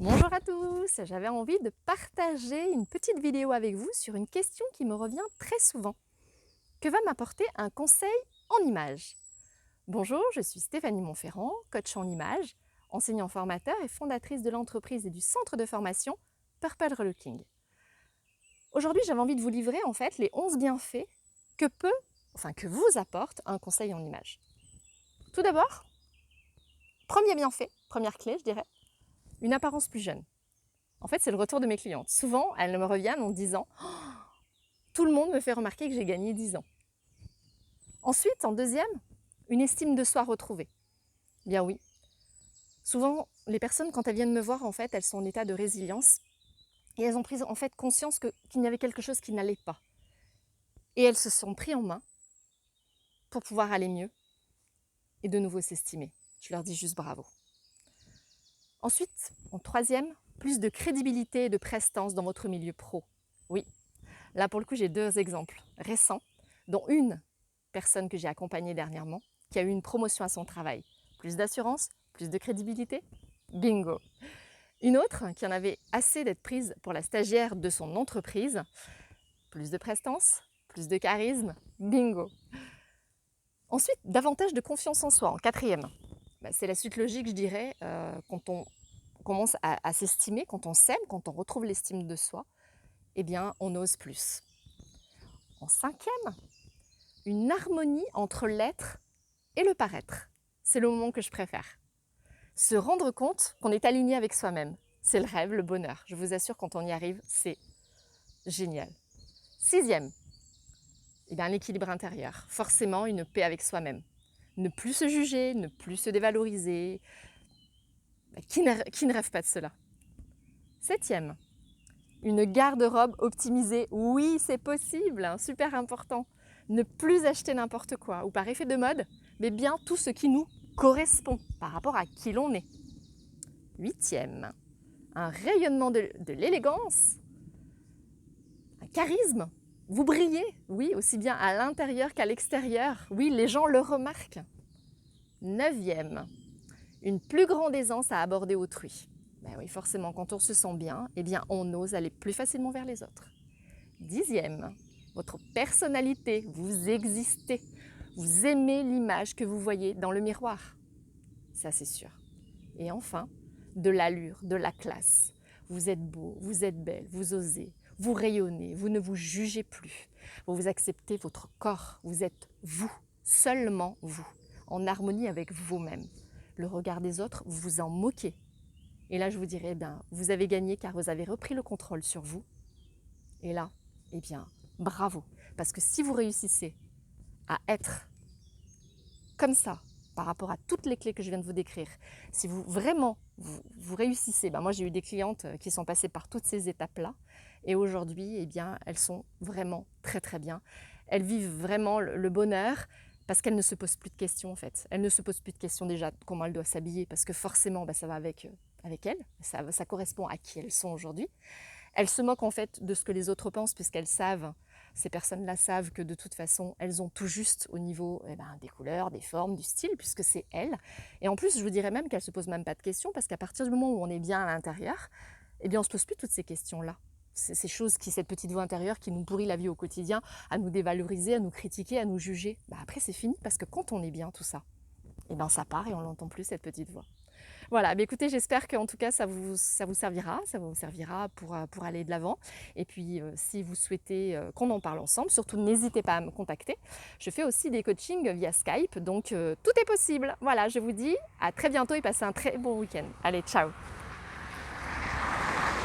Bonjour à tous, j'avais envie de partager une petite vidéo avec vous sur une question qui me revient très souvent. Que va m'apporter un conseil en images? Bonjour, je suis Stéphanie Monferrand, coach en images, enseignant formateur et fondatrice de l'entreprise et du centre de formation Purple Relooking. Aujourd'hui, j'avais envie de vous livrer en fait les 11 bienfaits que vous apporte un conseil en images. Tout d'abord, premier bienfait, première clé, je dirais, une apparence plus jeune. En fait, c'est le retour de mes clientes. Souvent, elles me reviennent en disant « Oh, tout le monde me fait remarquer que j'ai gagné 10 ans ». Ensuite, en deuxième, une estime de soi retrouvée. Bien oui. Souvent, les personnes, quand elles viennent me voir, en fait, elles sont en état de résilience et elles ont pris en fait conscience qu'il y avait quelque chose qui n'allait pas. Et elles se sont pris en main pour pouvoir aller mieux et de nouveau s'estimer. Je leur dis juste bravo. Ensuite, en troisième, plus de crédibilité et de prestance dans votre milieu pro. Oui, là pour le coup, j'ai deux exemples récents, dont une personne que j'ai accompagnée dernièrement, qui a eu une promotion à son travail. Plus d'assurance, plus de crédibilité, bingo. Une autre qui en avait assez d'être prise pour la stagiaire de son entreprise, plus de prestance, plus de charisme, bingo. Ensuite, davantage de confiance en soi, en quatrième. C'est la suite logique, je dirais, quand on commence à s'estimer, quand on s'aime, quand on retrouve l'estime de soi, eh bien, on ose plus. En cinquième, une harmonie entre l'être et le paraître. C'est le moment que je préfère. Se rendre compte qu'on est aligné avec soi-même. C'est le rêve, le bonheur. Je vous assure, quand on y arrive, c'est génial. Sixième, l'équilibre intérieur. Forcément, une paix avec soi-même. Ne plus se juger, ne plus se dévaloriser. Qui ne rêve pas de cela? Septième, une garde-robe optimisée. Oui, c'est possible, hein, super important. Ne plus acheter n'importe quoi ou par effet de mode, mais bien tout ce qui nous correspond par rapport à qui l'on est. Huitième, un rayonnement de l'élégance, un charisme. Vous brillez, oui, aussi bien à l'intérieur qu'à l'extérieur. Oui, les gens le remarquent. Neuvième, une plus grande aisance à aborder autrui. Ben oui, forcément, quand on se sent bien, eh bien, on ose aller plus facilement vers les autres. Dixième, votre personnalité, vous existez. Vous aimez l'image que vous voyez dans le miroir. Ça, c'est sûr. Et enfin, de l'allure, de la classe. Vous êtes beau, vous êtes belle, vous osez, vous rayonnez, vous ne vous jugez plus. Vous acceptez votre corps, vous êtes vous, seulement vous, en harmonie avec vous-même. Le regard des autres, vous vous en moquez. Et là, je vous dirais, vous avez gagné car vous avez repris le contrôle sur vous. Et là, bravo. Parce que si vous réussissez à être comme ça, par rapport à toutes les clés que je viens de vous décrire, si vous vraiment vous réussissez, moi j'ai eu des clientes qui sont passées par toutes ces étapes-là, et aujourd'hui, elles sont vraiment très très bien. Elles vivent vraiment le bonheur, parce qu'elles ne se posent plus de questions en fait. Elles ne se posent plus de questions déjà de comment elles doivent s'habiller, parce que forcément ça va avec elles, ça correspond à qui elles sont aujourd'hui. Elles se moquent en fait de ce que les autres pensent, puisqu'elles savent, ces personnes-là savent que de toute façon, elles ont tout juste au niveau des couleurs, des formes, du style, puisque c'est elles. Et en plus, je vous dirais même qu'elles ne se posent même pas de questions, parce qu'à partir du moment où on est bien à l'intérieur, on ne se pose plus toutes ces questions-là. Ces choses cette petite voix intérieure qui nous pourrit la vie au quotidien, à nous dévaloriser, à nous critiquer, à nous juger. Après, c'est fini, parce que quand on est bien, tout ça, ça part et on n'entend plus cette petite voix. Voilà, écoutez, j'espère qu'en tout cas ça vous servira, pour aller de l'avant. Et puis si vous souhaitez qu'on en parle ensemble, surtout n'hésitez pas à me contacter. Je fais aussi des coachings via Skype, donc tout est possible. Voilà, je vous dis à très bientôt et passez un très bon week-end. Allez, ciao!